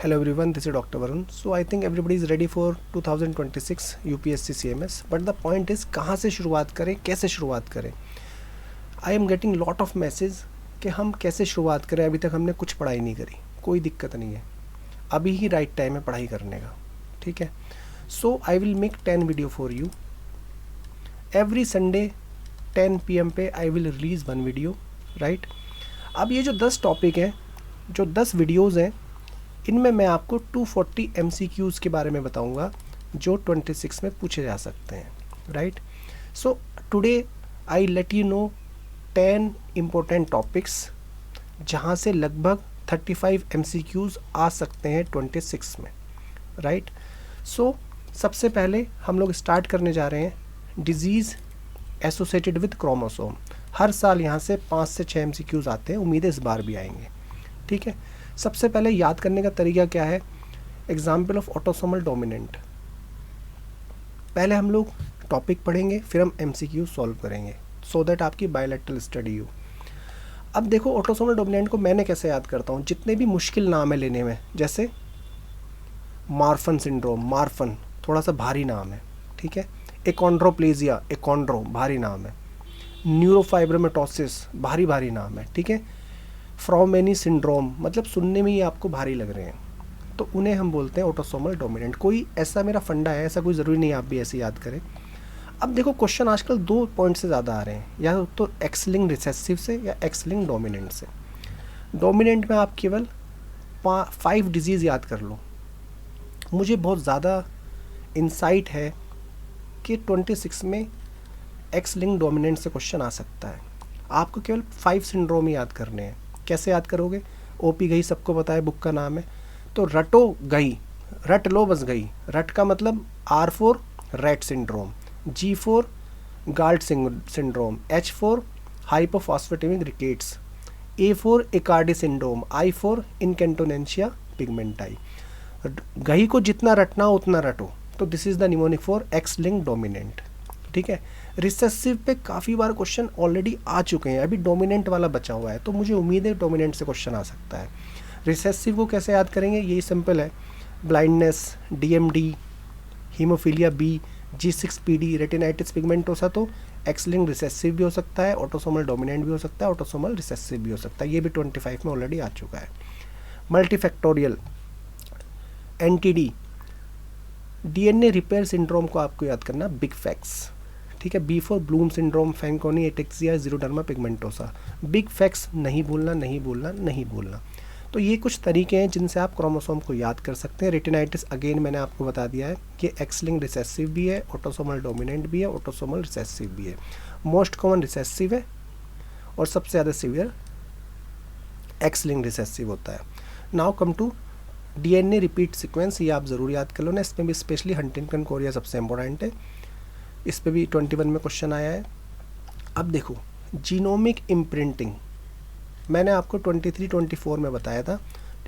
Hello everyone, this is Dr. Varun. So I think everybody is ready for 2026 UPSC CMS. But the point is कहाँ से शुरुआत करें, कैसे शुरुआत करें. I am getting lot of message कि हम कैसे शुरुआत करें, अभी तक हमने कुछ पढ़ाई नहीं करी. कोई दिक्कत नहीं है, अभी ही राइट टाइम है पढ़ाई करने का. ठीक है. So I will make 10 video for you. Every Sunday 10 PM पे I will release one video, right? अब ये जो 10 टॉपिक हैं, जो 10 वीडियोज़ हैं, इनमें मैं आपको 240 MCQs के बारे में बताऊंगा जो 26 में पूछे जा सकते हैं, right. So today I let you know 10 important topics जहां से लगभग 35 MCQs आ सकते हैं 26 में, राइट. सो सबसे पहले हम लोग स्टार्ट करने जा रहे हैं डिजीज़ एसोसिएटेड विद क्रोमोसोम. हर साल यहाँ से 5 से 6 MCQs आते हैं, उम्मीद है इस बार भी आएंगे. ठीक है. सबसे पहले याद करने का तरीका क्या है, एग्जाम्पल ऑफ ऑटोसोमल डोमिनेंट. पहले हम लोग टॉपिक पढ़ेंगे, फिर हम MCQ सॉल्व करेंगे, सो दैट आपकी बायोलैटरल स्टडी हो. अब देखो ऑटोसोमल डोमिनेंट को मैंने कैसे याद करता हूँ, जितने भी मुश्किल नाम है लेने में, जैसे मार्फन सिंड्रोम, मार्फन थोड़ा सा भारी नाम है. ठीक है. एकोंड्रोप्लेजिया, एकोंड्रो भारी नाम है. न्यूरोफाइब्रोमेटोसिस भारी नाम है. ठीक है. फ्रॉमेनी सिंड्रोम मतलब सुनने में ही आपको भारी लग रहे हैं, तो उन्हें हम बोलते हैं ऑटोसोमल डोमिनेंट. कोई ऐसा मेरा फंडा है, ऐसा कोई ज़रूरी नहीं आप भी ऐसे याद करें. अब देखो क्वेश्चन आजकल 2 पॉइंट से ज़्यादा आ रहे हैं, या तो एक्स लिंक्ड रिसेसिव से या एक्स लिंक्ड डोमिनेंट से. डोमिनेंट में आप केवल 5 डिजीज़ याद कर लो. मुझे बहुत ज़्यादा इंसाइट है कि 26 में एक्स लिंक्ड डोमिनेंट से क्वेश्चन आ सकता है. आपको केवल 5 सिंड्रोम ही याद करने हैं. कैसे याद करोगे, ओपी गई सबको पता है, बुक का नाम है. तो रटो गई, रट लो बस गई. रट का मतलब R for Rett syndrome, G for Goltz syndrome, H for hypophosphatemic rickets, A for Aicardi syndrome, I for incontinentia pigmenti. गई को जितना रटना उतना रटो. तो this is the mnemonic for X linked dominant. ठीक है. रिसेसिव पे काफ़ी बार क्वेश्चन ऑलरेडी आ चुके हैं, अभी डोमिनेंट वाला बचा हुआ है, तो मुझे उम्मीद है डोमिनेंट से क्वेश्चन आ सकता है. रिसेसिव को कैसे याद करेंगे, यही सिंपल है. Blindness, DMD, haemophilia B, G6PD, retinitis pigmentosa. तो एक्स लिंक्ड रिसेसिव भी हो सकता है, ऑटोसोमल डोमिनेंट भी हो सकता है, ऑटोसोमल रिसेसिव भी हो सकता है. ये भी 25 में ऑलरेडी आ चुका है. Multifactorial, NTD, DNA repair syndrome को आपको याद करना, बिग फैक्स. ठीक है. B for Bloom syndrome, Fanconi ataxia, xeroderma pigmentosa. Big fax नहीं भूलना. तो ये कुछ तरीके हैं जिनसे आप क्रोमोसोम को याद कर सकते हैं. रेटिनाइटिस अगेन मैंने आपको बता दिया है कि एक्स लिंक्ड रिसेसिव भी है, ऑटोसोमल डोमिनेंट भी है, ऑटोसोमल रिसेसिव भी है. मोस्ट कॉमन रिसेसिव है और सबसे ज़्यादा सीवियर एक्स लिंक्ड रिसेसिव होता है. Now come to DNA repeat sequence. ये आप ज़रूर याद कर लो ना, इसमें भी स्पेशली हंटिंगटन कोरिया सबसे इंपॉर्टेंट है. इस पे भी 21 में क्वेश्चन आया है. अब देखो जीनोमिक इम्प्रिंटिंग मैंने आपको 23-24 में बताया था.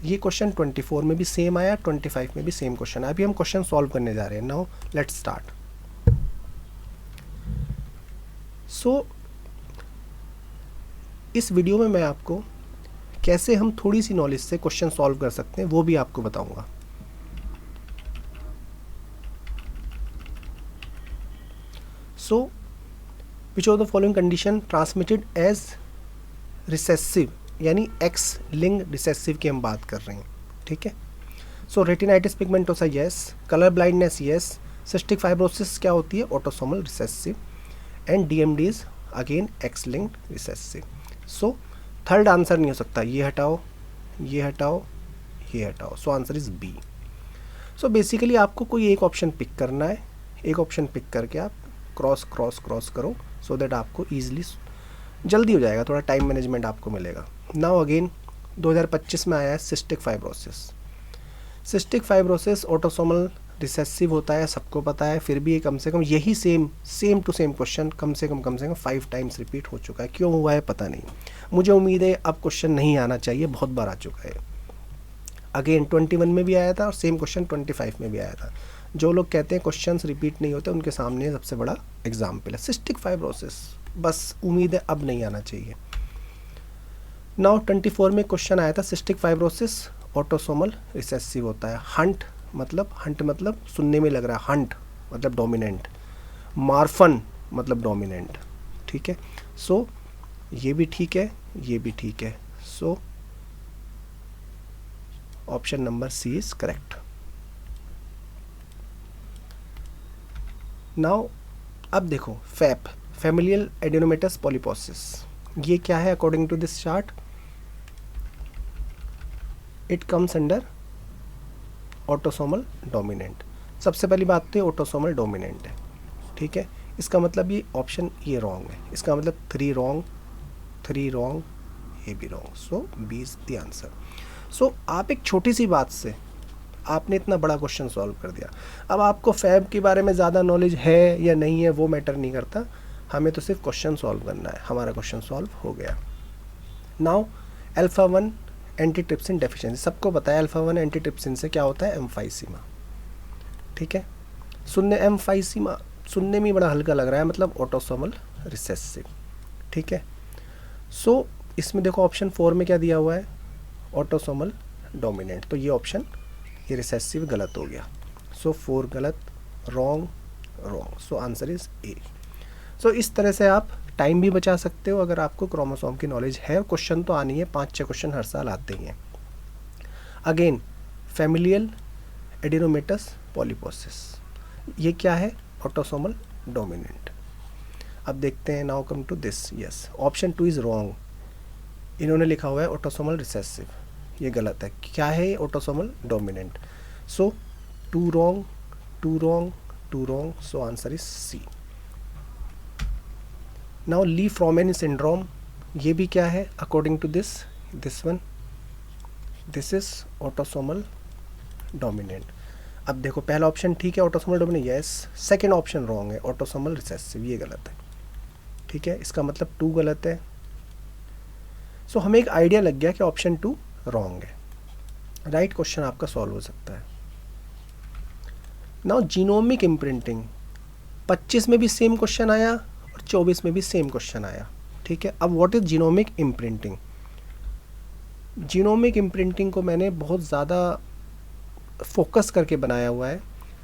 ये क्वेश्चन 24 में भी सेम आया, 25 में भी सेम क्वेश्चन आया. अभी हम क्वेश्चन सॉल्व करने जा रहे हैं. Now let's start. सो इस वीडियो में मैं आपको कैसे हम थोड़ी सी नॉलेज से क्वेश्चन सॉल्व कर सकते हैं वो भी आपको बताऊंगा. So, which of the following condition transmitted as recessive, यानी X linked recessive की हम बात कर रहे हैं. ठीक है. So, retinitis pigmentosa yes, color blindness yes, cystic fibrosis क्या होती है, autosomal recessive, and DMD is again X linked recessive. So, third answer नहीं हो सकता. ये हटाओ, ये हटाओ, ये हटाओ. So, answer is B. So, basically आपको कोई एक ऑप्शन पिक करना है. एक ऑप्शन पिक करके आप क्रॉस करो, सो दैट आपको ईजिली जल्दी हो जाएगा, थोड़ा टाइम मैनेजमेंट आपको मिलेगा. नाउ अगेन 2025 में आया है cystic fibrosis. Cystic fibrosis autosomal recessive होता है, सबको पता है. फिर भी ये कम से कम यही सेम टू सेम क्वेश्चन कम से कम 5 टाइम्स रिपीट हो चुका है. क्यों हुआ है पता नहीं. मुझे उम्मीद है अब क्वेश्चन नहीं आना चाहिए, बहुत बार आ चुका है. अगेन 21 में भी आया था और सेम क्वेश्चन 25 में भी आया था. जो लोग कहते हैं क्वेश्चंस रिपीट नहीं होते, उनके सामने सबसे बड़ा एग्जाम्पल है सिस्टिक फाइब्रोसिस. बस उम्मीद है अब नहीं आना चाहिए. नाउ 24 में क्वेश्चन आया था सिस्टिक फाइब्रोसिस ऑटोसोमल रिसेसिव होता है। हंट मतलब सुनने में लग रहा है, हंट मतलब डोमिनेंट, मार्फन मतलब डोमिनेंट, ठीक है। सो ये भी ठीक है, ये भी ठीक है। So option number C is correct. Now अब देखो फैप, फैमिलियल एडेनोमेटस पॉलीपोसिस, ये क्या है according to this chart? It comes under autosomal dominant. सबसे पहली बात तो ऑटोसोमल डोमिनेंट है, ठीक है। इसका मतलब ये ऑप्शन ये रॉन्ग है, इसका मतलब 3 रॉन्ग, 3 रॉन्ग, ये भी wrong. So B is the answer. So आप एक छोटी सी बात से आपने इतना बड़ा क्वेश्चन सॉल्व कर दिया। अब आपको फैब के बारे में ज़्यादा नॉलेज है या नहीं है वो मैटर नहीं करता, हमें तो सिर्फ क्वेश्चन सॉल्व करना है। हमारा क्वेश्चन सॉल्व हो गया। नाउ अल्फा 1 एंटीट्रिप्सिन डेफिशिएंसी, सबको पता है अल्फा 1 एंटीट्रिप्सिन से क्या होता है, एम्फाइसीमा, ठीक है। एम्फाइसीमा सुनने में बड़ा हल्का लग रहा है, मतलब ऑटोसोमल रिसेसिव, ठीक है। सो इसमें देखो ऑप्शन 4 में क्या दिया हुआ है, ऑटोसोमल डोमिनेंट, तो ये ऑप्शन ये रिसेसिव गलत हो गया। सो 4 गलत, wrong, wrong. So answer is A. So इस तरह से आप टाइम भी बचा सकते हो अगर आपको क्रोमोसोम की नॉलेज है। क्वेश्चन तो आनी है, 5-6 क्वेश्चन हर साल आते ही हैं। अगेन फैमिलियल एडेनोमेटस पॉलीपोसिस, ये क्या है, ऑटोसोमल डोमिनेंट। अब देखते हैं, now come to this, yes option 2 is wrong. इन्होंने लिखा हुआ है ऑटोसोमल रिसेसिव, ये गलत है। क्या है ये, autosomal dominant. So 2 wrong, 2 wrong, 2 wrong. So answer is C. Now Li Fraumeni syndrome, ये भी क्या है according to this one, this is autosomal dominant. अब देखो पहला ऑप्शन ठीक है, autosomal dominant, yes. Second option wrong है, ऑटोसोमल रिसेसिव, ये गलत है, ठीक है। इसका मतलब 2 गलत है। सो हमें एक आइडिया लग गया कि ऑप्शन 2 रॉन्ग है, राइट क्वेश्चन आपका सॉल्व हो सकता है। नाउ जीनोमिक इम्प्रिंटिंग, 25 में भी सेम क्वेश्चन आया और 24 में भी सेम क्वेश्चन आया, ठीक है। अब what is genomic imprinting? Genomic imprinting को मैंने बहुत ज़्यादा फोकस करके बनाया हुआ है।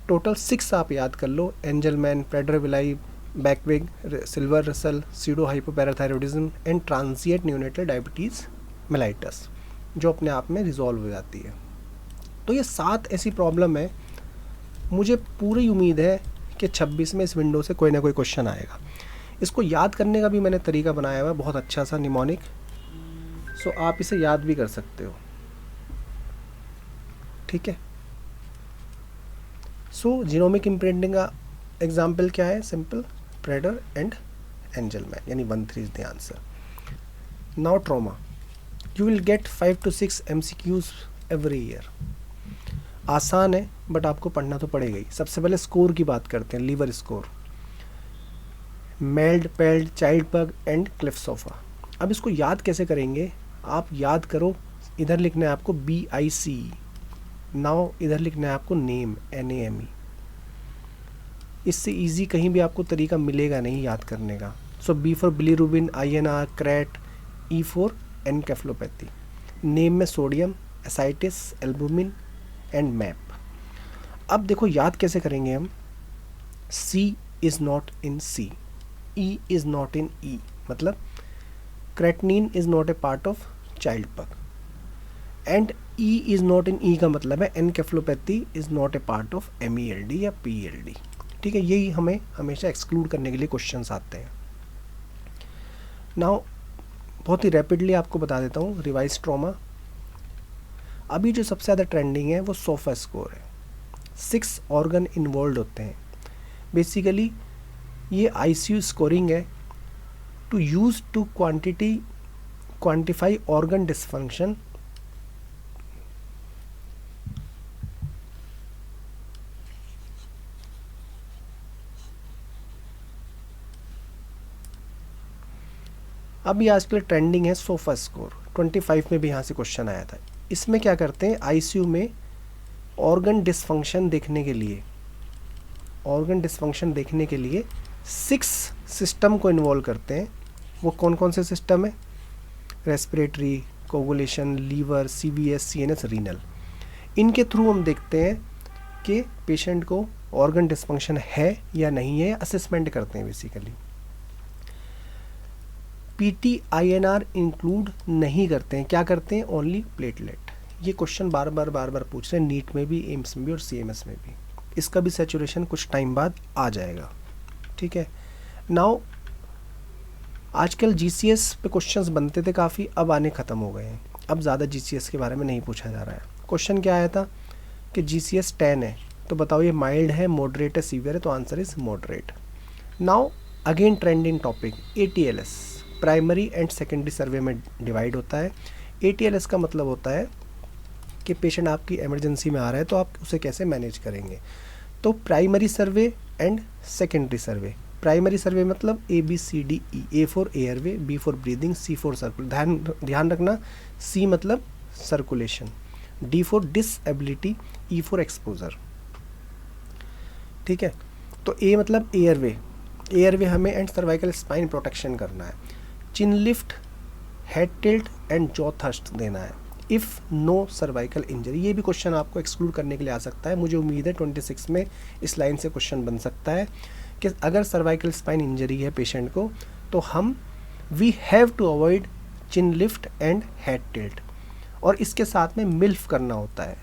टोटल 6 आप याद कर लो, Angelman, Prader Willi, Beckwith, Silver Russell, pseudohypoparathyroidism and transient neonatal diabetes mellitus, जो अपने आप में रिजॉल्व हो जाती है। तो ये 7 ऐसी प्रॉब्लम है, मुझे पूरी उम्मीद है कि 26 में इस विंडो से कोई ना कोई क्वेश्चन आएगा। इसको याद करने का भी मैंने तरीका बनाया हुआ है, बहुत अच्छा सा निमोनिक। सो आप इसे याद भी कर सकते हो, ठीक है। सो जीनोमिक इम्प्रिंटिंग का एग्जाम्पल क्या है, सिंपल, प्रेडर एंड एंजलमैन, यानी 1-3 is the answer. Now trauma, you will get 5 to 6 MCQs every year. आसान है बट आपको पढ़ना तो पड़ेगा ही। सबसे पहले स्कोर की बात करते हैं, liver score, MELD, PELD, child Pugh and क्लिफ्सोफा। अब इसको याद कैसे करेंगे, आप याद करो, इधर लिखना है आपको BIC, नाउ इधर लिखना है आपको नेम, NAME। इससे इजी कहीं भी आपको तरीका मिलेगा नहीं याद करने का। So B for bilirubin, INR, creat, E for encephalopathy, name में sodium, ascites, albumin and map. अब देखो याद कैसे करेंगे हम, C is not in C, E is not in E, मतलब creatinine is not a part of Child Pugh, and E is not in E का मतलब है encephalopathy is not a part of MELD या PLD, ठीक है। यही हमें हमेशा एक्सक्लूड करने के लिए क्वेश्चंस आते हैं। नाउ बहुत ही रैपिडली आपको बता देता हूँ, रिवाइज ट्रॉमा, अभी जो सबसे ज़्यादा ट्रेंडिंग है वो सोफा स्कोर है। 6 ऑर्गन इन्वॉल्व होते हैं, बेसिकली ये ICU स्कोरिंग है to use to quantify organ dysfunction अभी आजकल ट्रेंडिंग है सोफा स्कोर, 25 में भी यहाँ से क्वेश्चन आया था। इसमें क्या करते हैं, ICU में ऑर्गन डिसफंक्शन देखने के लिए, ऑर्गन डिसफंक्शन देखने के लिए 6 सिस्टम को इन्वॉल्व करते हैं। वो कौन कौन से सिस्टम है, respiratory, coagulation, liver, CVS, CNS, रीनल। इनके थ्रू हम देखते हैं कि पेशेंट को ऑर्गन डिस्फंक्शन है या नहीं है, असेसमेंट करते हैं बेसिकली। PT-INR इंक्लूड नहीं करते हैं, क्या करते हैं, ओनली प्लेटलेट। ये क्वेश्चन बार बार पूछ रहे हैं नीट में भी, एम्स में भी और CMS में भी। इसका भी सैचुरेशन कुछ टाइम बाद आ जाएगा, ठीक है। नाउ आजकल GCS पे क्वेश्चंस बनते थे काफ़ी, अब आने ख़त्म हो गए हैं, अब ज़्यादा GCS के बारे में नहीं पूछा जा रहा है। क्वेश्चन क्या आया था कि GCS 10 है, तो बताओ ये माइल्ड है, मॉडरेट है, सीवियर है, तो answer is moderate. Now again trending topic ATLS, primary and secondary survey में डिवाइड होता है। ATLS का मतलब होता है कि पेशेंट आपकी इमरजेंसी में आ रहा है तो आप उसे कैसे मैनेज करेंगे। तो primary survey and secondary survey. Primary survey मतलब ABCDE, A for airway, B for breathing, C for circulation, ध्यान रखना, C मतलब circulation, D for disability, E for exposure, ठीक है। तो A मतलब एयरवे, एयरवे हमें एंड सर्वाइकल स्पाइन प्रोटेक्शन करना है। Chin lift, head tilt and jaw thrust देना है। इफ़ नो सर्वाइकल इंजरी, ये भी क्वेश्चन आपको एक्सक्लूड करने के लिए आ सकता है। मुझे उम्मीद है 26 में इस लाइन से क्वेश्चन बन सकता है कि अगर सर्वाइकल स्पाइन इंजरी है पेशेंट को तो हम we have to avoid chin lift and head tilt, और इसके साथ में मिल्फ करना होता है,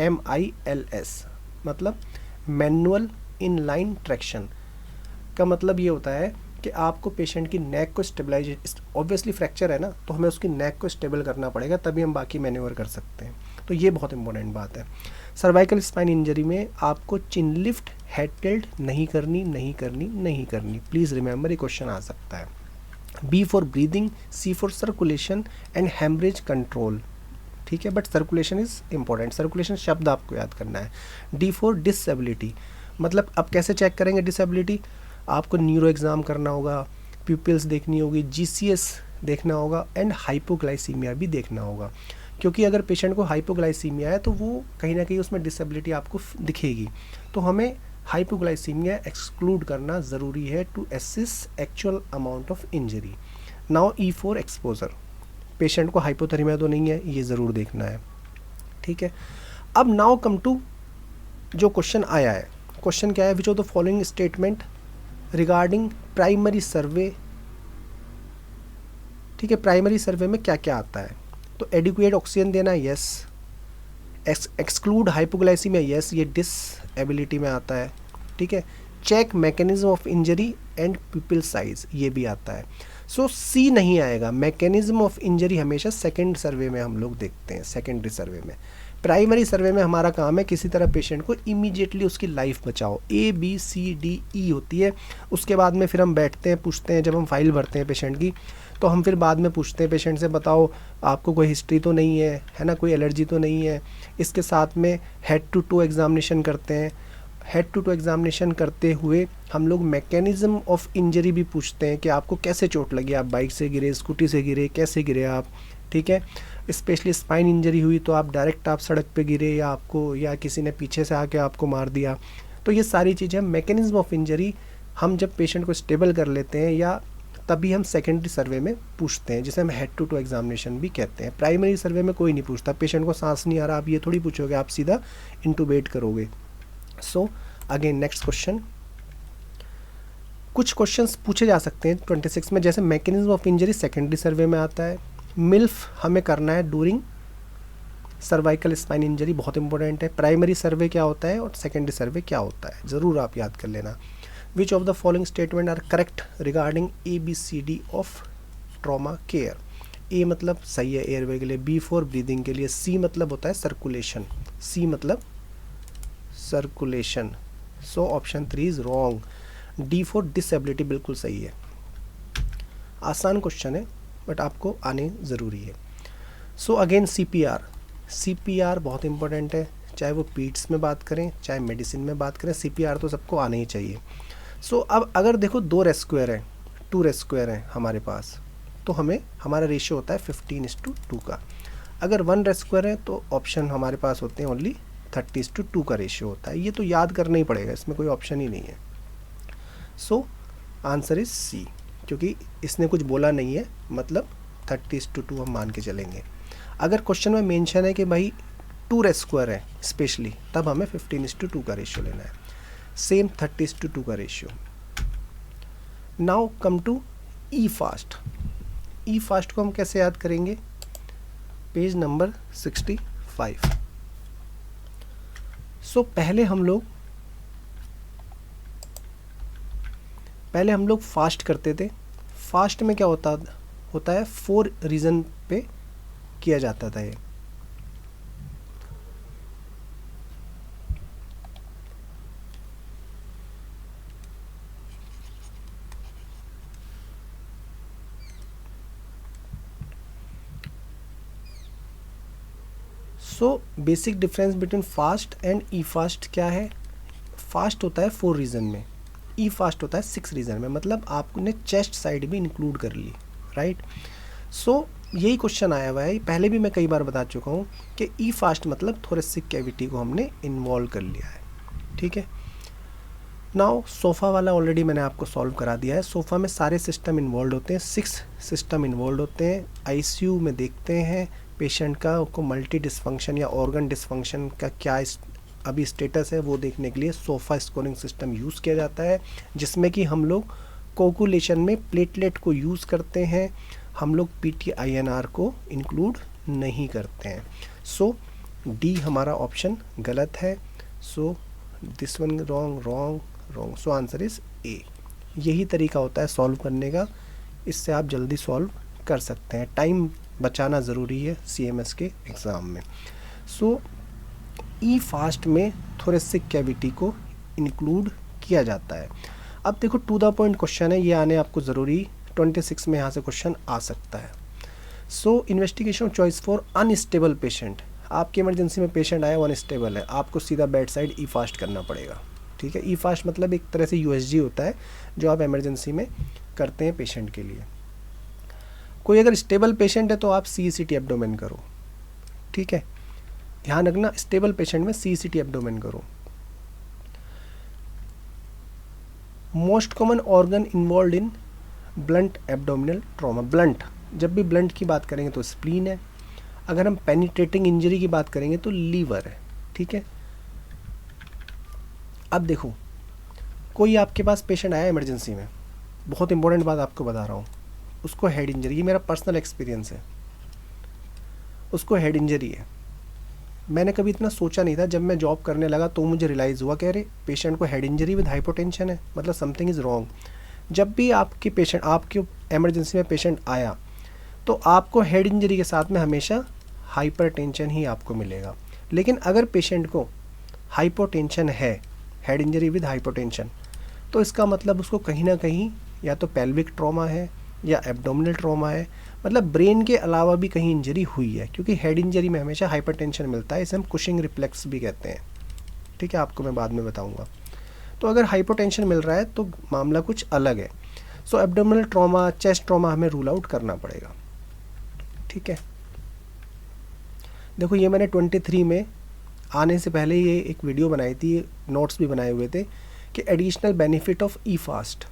MILS मतलब मैनुअल इनलाइन ट्रैक्शन का मतलब ये होता है कि आपको पेशेंट की नेक को स्टेबलाइज, ऑब्वियसली फ्रैक्चर है ना, तो हमें उसकी नेक को स्टेबल करना पड़ेगा, तभी हम बाकी मैन्यूवर कर सकते हैं। तो ये बहुत इंपॉर्टेंट बात है। सर्वाइकल स्पाइन इंजरी में आपको चिन लिफ्ट, हेड टिल्ट नहीं करनी। प्लीज़ रिमेंबर, ये क्वेश्चन आ सकता है। B for breathing, C for circulation and haemorrhage control, ठीक है, but circulation is important, circulation शब्द आपको याद करना है। D फॉर डिसएबिलिटी, मतलब अब कैसे चेक करेंगे डिसएबिलिटी, आपको न्यूरो एग्ज़ाम करना होगा, प्यूपिल्स देखनी होगी, GCS देखना होगा एंड हाइपोग्लाइसीमिया भी देखना होगा, क्योंकि अगर पेशेंट को हाइपोग्लाइसीमिया है तो वो कहीं ना कहीं उसमें डिसेबिलिटी आपको दिखेगी, तो हमें हाइपोग्लाइसीमिया एक्सक्लूड करना ज़रूरी है to assess actual amount of injury. Now E for exposure, patient को हाइपोथर्मिया तो नहीं है, ये ज़रूर देखना है, ठीक है। अब नाउ कम टू जो क्वेश्चन आया है, क्वेश्चन क्या है, which of the following statement regarding primary survey, ठीक है, प्राइमरी सर्वे में क्या क्या आता है। तो एडिक्वेट ऑक्सीजन देना, यस। एक्सक्लूड हाइपोग्लाइसीमिया, यस, ये डिसएबिलिटी में आता है, ठीक है। Check mechanism of injury and pupil size, ये भी आता है। सो C नहीं आएगा, मैकेनिज्म ऑफ इंजरी हमेशा सेकेंड सर्वे में हम लोग देखते हैं, सेकेंडरी सर्वे में। प्राइमरी सर्वे में हमारा काम है किसी तरह पेशेंट को इमीडिएटली उसकी लाइफ बचाओ, ABCDE होती है। उसके बाद में फिर हम बैठते हैं, पूछते हैं, जब हम फाइल भरते हैं पेशेंट की, तो हम फिर बाद में पूछते हैं पेशेंट से, बताओ आपको कोई हिस्ट्री तो नहीं है ना, कोई एलर्जी तो नहीं है। इसके साथ में हेड टू टू एग्जामिनेशन करते हैं। हेड टू टू एग्जामिनेशन करते हुए हम लोग मैकेनिज्म ऑफ इंजरी भी पूछते हैं कि आपको कैसे चोट लगी, आप बाइक से गिरे, स्कूटी से गिरे, कैसे गिरे आप, ठीक है। स्पेशली स्पाइन इंजरी हुई तो आप डायरेक्ट आप सड़क पे गिरे या किसी ने पीछे से आके आपको मार दिया। तो ये सारी चीज़ें मैकेनिज्म ऑफ इंजरी हम जब पेशेंट को स्टेबल कर लेते हैं या तभी हम सेकेंडरी सर्वे में पूछते हैं, जिसे हम हेड टू टू एग्जामिनेशन भी कहते हैं। प्राइमरी सर्वे में कोई नहीं पूछता, पेशेंट को सांस नहीं आ रहा, आप ये थोड़ी पूछोगे, आप सीधा इंटूबेट करोगे। सो अगेन नेक्स्ट क्वेश्चन, कुछ क्वेश्चंस पूछे जा सकते हैं 26 में, जैसे mechanism of injury secondary survey में आता है। मिल्फ हमें करना है डूरिंग सर्वाइकल स्पाइन इंजरी, बहुत इंपॉर्टेंट है। प्राइमरी सर्वे क्या होता है और सेकेंडरी सर्वे क्या होता है, ज़रूर आप याद कर लेना। Which of the following statement are correct regarding ABCD of trauma care. A मतलब सही है एयरवे के लिए, B फॉर ब्रीदिंग के लिए, C मतलब होता है सर्कुलेशन, C मतलब circulation, so option 3 is wrong. D for disability बिल्कुल सही है। आसान क्वेश्चन है बट आपको आने ज़रूरी है। सो अगेन CPR बहुत इंपॉर्टेंट है, चाहे वो पीट्स में बात करें चाहे मेडिसिन में बात करें, CPR तो सबको आना ही चाहिए। सो अब अगर देखो 2 रेस्क्यूअर हैं, 2 रेस्क्यूअर हैं हमारे पास, तो हमें हमारा रेशियो होता है 15:2 का। अगर 1 रेस्क्यूअर है तो ऑप्शन हमारे पास होते हैं ओनली 30:2 का रेशियो होता है। ये तो याद करना ही पड़ेगा, इसमें कोई ऑप्शन ही नहीं है। सो आंसर इज़ C, क्योंकि इसने कुछ बोला नहीं है, मतलब 30:2 हम मान के चलेंगे। अगर क्वेश्चन में मेंशन है कि भाई 2r² है स्पेशली, तब हमें 15:2 का रेशियो लेना है, सेम 30:2 का ratio. Now come to E FAST. E FAST को हम कैसे याद करेंगे, पेज नंबर 65। सो पहले हम लोग फास्ट करते थे। फास्ट में क्या होता है 4 रीज़न पे किया जाता था ये। So basic difference between fast and E fast क्या है, फास्ट होता है 4 रीज़न में, ई फास्ट होता है 6 रीज़न में, मतलब आपने चेस्ट साइड भी इंक्लूड कर ली, राइट। सो यही क्वेश्चन आया हुआ है, पहले भी मैं कई बार बता चुका हूँ कि ई फास्ट मतलब थोरेसिक कैविटी को हमने इन्वॉल्व कर लिया है, ठीक है। नाउ सोफ़ा वाला ऑलरेडी मैंने आपको सॉल्व करा दिया है। सोफ़ा में सारे सिस्टम इन्वॉल्व होते हैं, 6 सिस्टम इन्वॉल्व होते हैं। आईसीयू में देखते हैं पेशेंट का को मल्टी डिस्फंक्शन या ऑर्गन डिस्फंक्शन का क्या अभी स्टेटस है, वो देखने के लिए सोफ़ा स्कोरिंग सिस्टम यूज़ किया जाता है, जिसमें कि हम लोग कोकुलेशन में प्लेटलेट को यूज़ करते हैं, हम लोग PTINR को इंक्लूड नहीं करते हैं। सो डी हमारा ऑप्शन गलत है। So this one wrong. So answer is a. यही तरीका होता है सॉल्व करने का, इससे आप जल्दी सॉल्व कर सकते हैं। टाइम बचाना ज़रूरी है CMS के एग्ज़ाम में। सो ई फास्ट में थोरेसिक कैविटी को इंक्लूड किया जाता है। अब देखो टू द पॉइंट क्वेश्चन है, ये आने आपको ज़रूरी 26 में यहाँ से क्वेश्चन आ सकता है। So investigation choice for unstable patient, आपकी इमरजेंसी में पेशेंट आया वो अनस्टेबल है, आपको सीधा बेड साइड ई फास्ट करना पड़ेगा, ठीक है। ई फास्ट मतलब एक तरह से USG होता है जो आप इमरजेंसी में करते हैं पेशेंट के लिए। कोई अगर स्टेबल पेशेंट है तो आप CECT एब्डोमेन करो, ठीक है, ध्यान रखना स्टेबल पेशेंट में CECT एब्डोमेन करो। Most common organ involve in blunt abdominal trauma. Blunt, जब भी ब्लंट की बात करेंगे तो स्प्लीन है, अगर हम पेनिट्रेटिंग इंजरी की बात करेंगे तो लीवर है, ठीक है। अब देखो कोई आपके पास पेशेंट आया इमरजेंसी में, बहुत इंपॉर्टेंट बात आपको बता रहा हूँ, उसको हेड इंजरी, ये मेरा पर्सनल एक्सपीरियंस है, उसको हेड इंजरी है। मैंने कभी इतना सोचा नहीं था, जब मैं जॉब करने लगा तो मुझे रियलाइज़ हुआ कि अरे पेशेंट को हेड इंजरी विद हाइपोटेंशन है, मतलब समथिंग इज़ रॉन्ग। जब भी आपके इमरजेंसी में पेशेंट आया तो आपको हेड इंजरी के साथ में हमेशा हाइपरटेंशन ही आपको मिलेगा। लेकिन अगर पेशेंट को हाइपोटेंशन है, हेड इंजरी विद हाइपोटेंशन, तो इसका मतलब उसको कहीं ना कहीं या तो पेल्विक ट्रॉमा है या एब्डोमिनल ट्रॉमा है, मतलब ब्रेन के अलावा भी कहीं इंजरी हुई है, क्योंकि हेड इंजरी में हमेशा हाइपरटेंशन मिलता है, इसे हम कुशिंग रिफ्लेक्स भी कहते हैं, ठीक है, आपको मैं बाद में बताऊंगा। तो अगर हाइपोटेंशन मिल रहा है तो मामला कुछ अलग है। सो एब्डोमिनल ट्रॉमा, चेस्ट ट्रॉमा हमें रूल आउट करना पड़ेगा, ठीक है। देखो ये मैंने 23 में आने से पहले ये एक वीडियो बनाई थी, नोट्स भी बनाए हुए थे कि additional benefit of E FAST,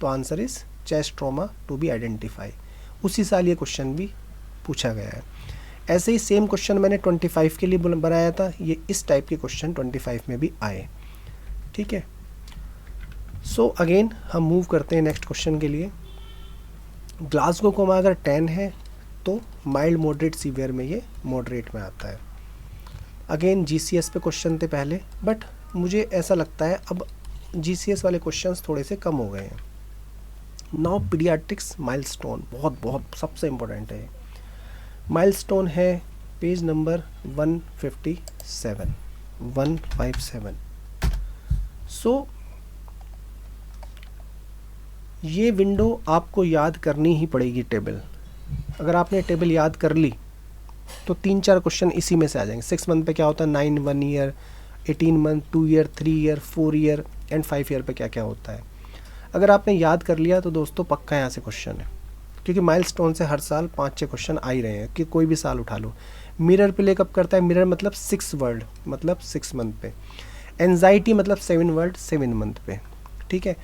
तो answer is chest trauma to be identify. उसी साल ये क्वेश्चन भी पूछा गया है। ऐसे ही सेम क्वेश्चन मैंने 25 के लिए बनाया था, ये इस टाइप के क्वेश्चन 25 में भी आए, ठीक है। सो अगेन हम मूव करते हैं नेक्स्ट क्वेश्चन के लिए। ग्लासगो कोमा अगर 10 है तो माइल्ड मॉडरेट सीवियर में ये मॉडरेट में आता है। अगेन GCS पे क्वेश्चन थे पहले, बट मुझे ऐसा लगता है अब GCS वाले क्वेश्चंस थोड़े से कम हो गए हैं। नाउ पीडियाट्रिक्स माइलस्टोन बहुत सबसे इम्पोर्टेंट है। माइलस्टोन है पेज नंबर 157। सो ये विंडो आपको याद करनी ही पड़ेगी टेबल। अगर आपने टेबल याद कर ली तो 3-4 क्वेश्चन इसी में से आ जाएंगे। 6 मंथ पे क्या होता है, 9 1 year, 18 month, 2 year, 3 year, 4 year and 5 year पे क्या क्या होता है। अगर आपने याद कर लिया तो दोस्तों पक्का यहाँ से क्वेश्चन है, क्योंकि माइलस्टोन से हर साल 5-6 क्वेश्चन आ ही रहे हैं, कि कोई भी साल उठा लो। मिरर प्ले कब करता है, मिरर मतलब 6 वर्ड मतलब 6 मंथ पे। एंजाइटी मतलब 7 वर्ड 7 मंथ पे, ठीक है।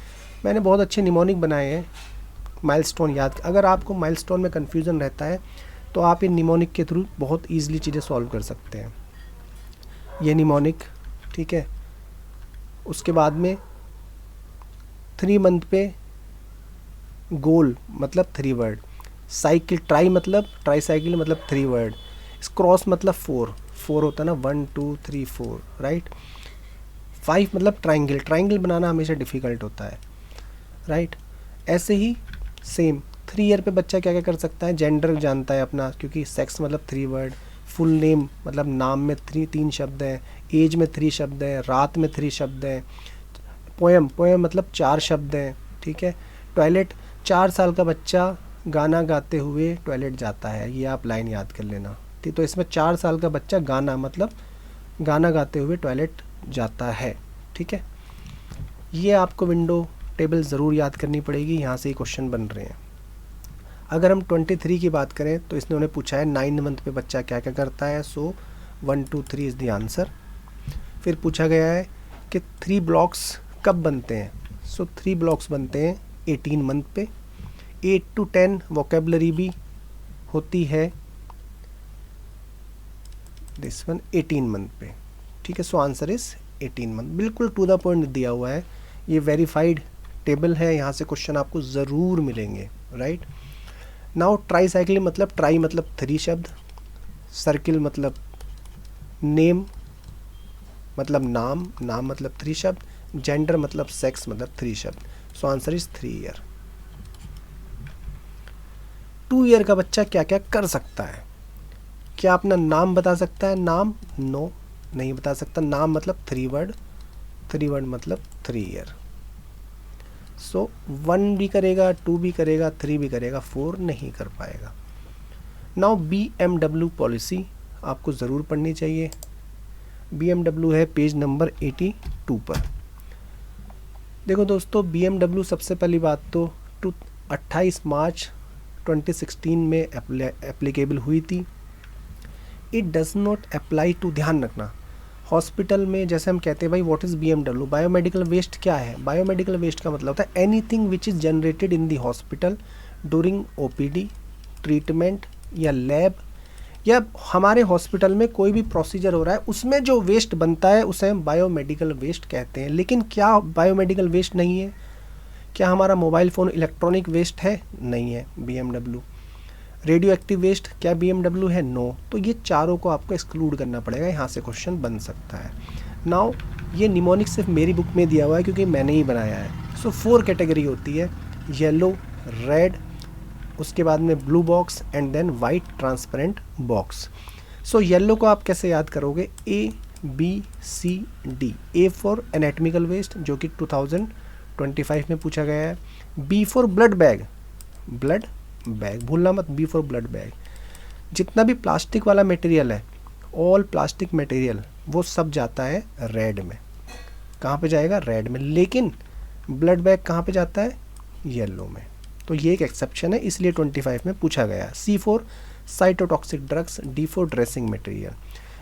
मैंने बहुत अच्छे निमोनिक बनाए हैं माइलस्टोन याद। अगर आपको माइलस्टोन में कन्फ्यूज़न रहता है तो आप ये निमोनिक के थ्रू बहुत ईजिली चीज़ें सॉल्व कर सकते हैं। ये निमोनिक, ठीक है। उसके बाद में 3 मंथ पे गोल मतलब 3 वर्ड, साइकिल ट्राई मतलब ट्राई साइकिल मतलब 3 वर्ड, क्रॉस मतलब 4 होता है ना, 1 2 3 4, राइट। 5 मतलब ट्राइंगल, ट्राइंगल बनाना हमेशा डिफ़िकल्ट होता है, राइट। ऐसे ही सेम 3 ईयर पे बच्चा क्या क्या कर सकता है, जेंडर जानता है अपना, क्योंकि सेक्स मतलब 3 वर्ड, फुल नेम मतलब नाम में 3 शब्द हैं, एज में 3 शब्द हैं, रात में 3 शब्द हैं, पोएम मतलब 4 शब्द हैं, ठीक है। टॉयलेट, 4 साल का बच्चा गाना गाते हुए टॉयलेट जाता है, ये आप लाइन याद कर लेना, ठीक। तो इसमें 4 साल का बच्चा गाना मतलब गाना गाते हुए टॉयलेट जाता है, ठीक है। ये आपको विंडो टेबल ज़रूर याद करनी पड़ेगी, यहाँ से ही क्वेश्चन बन रहे हैं। अगर हम 23 की बात करें तो इसने उन्हें पूछा है 9 मंथ पे बच्चा क्या क्या करता है, सो 1 2 3 इज़ द आंसर। फिर पूछा गया है कि 3 ब्लॉक्स कब बनते हैं, सो 3 ब्लॉक्स बनते हैं 18 मंथ पे। 8 to 10 वोकेबलरी भी होती है दिस वन 18 मंथ पे, ठीक है। सो आंसर इज 18 मंथ, बिल्कुल टू द पॉइंट दिया हुआ है, ये वेरीफाइड टेबल है, यहाँ से क्वेश्चन आपको ज़रूर मिलेंगे, राइट। नाउ ट्राई साइकिल मतलब ट्राई मतलब 3 शब्द, सर्किल मतलब नेम मतलब नाम, नाम मतलब 3 शब्द, जेंडर मतलब सेक्स मतलब 3 शब्द। सो आंसर इज 3 ईयर। 2 ईयर का बच्चा क्या क्या कर सकता है, क्या अपना नाम बता सकता है, नाम नो नहीं बता सकता, नाम मतलब 3 वर्ड, 3 वर्ड मतलब 3 ईयर। सो 1 भी करेगा, 2 भी करेगा, 3 भी करेगा, 4 नहीं कर पाएगा। नाउ BMW पॉलिसी आपको ज़रूर पढ़नी चाहिए। BMW है पेज नंबर 82 पर। देखो दोस्तों, BMW सबसे पहली बात तो 28 मार्च 2016 में एप्लीकेबल हुई थी। It does not apply to, ध्यान रखना, हॉस्पिटल में जैसे हम कहते हैं भाई what is BMW, biomedical waste क्या है, बायोमेडिकल वेस्ट का मतलब होता है anything which is generated in the hospital during OPD, treatment या लैब, या हमारे हॉस्पिटल में कोई भी प्रोसीजर हो रहा है उसमें जो वेस्ट बनता है उसे हम बायोमेडिकल वेस्ट कहते हैं। लेकिन क्या बायोमेडिकल वेस्ट नहीं है? क्या हमारा मोबाइल फ़ोन इलेक्ट्रॉनिक वेस्ट है? नहीं है BMW। रेडियो एक्टिव वेस्ट क्या BMW है? नो। तो ये चारों को आपको एक्सक्लूड करना पड़ेगा, यहाँ से क्वेश्चन बन सकता है। नाउ ये निमोनिक सिर्फ मेरी बुक में दिया हुआ है क्योंकि मैंने ही बनाया है। सो 4 कैटेगरी होती है, येलो, रेड, उसके बाद में blue box and then white transparent box. So yellow को आप कैसे याद करोगे? ABCD। A for anatomical waste जो कि 2025 में पूछा गया है। B for blood bag, blood bag भूलना मत, B फॉर ब्लड बैग। जितना भी प्लास्टिक वाला मटेरियल है, ऑल प्लास्टिक मटेरियल, वो सब जाता है रेड में। कहाँ पे जाएगा? रेड में। लेकिन ब्लड बैग कहाँ पे जाता है? येलो में। तो ये एक एक्सेप्शन है, इसलिए 25 में पूछा गया। C for cytotoxic drugs, D for dressing material.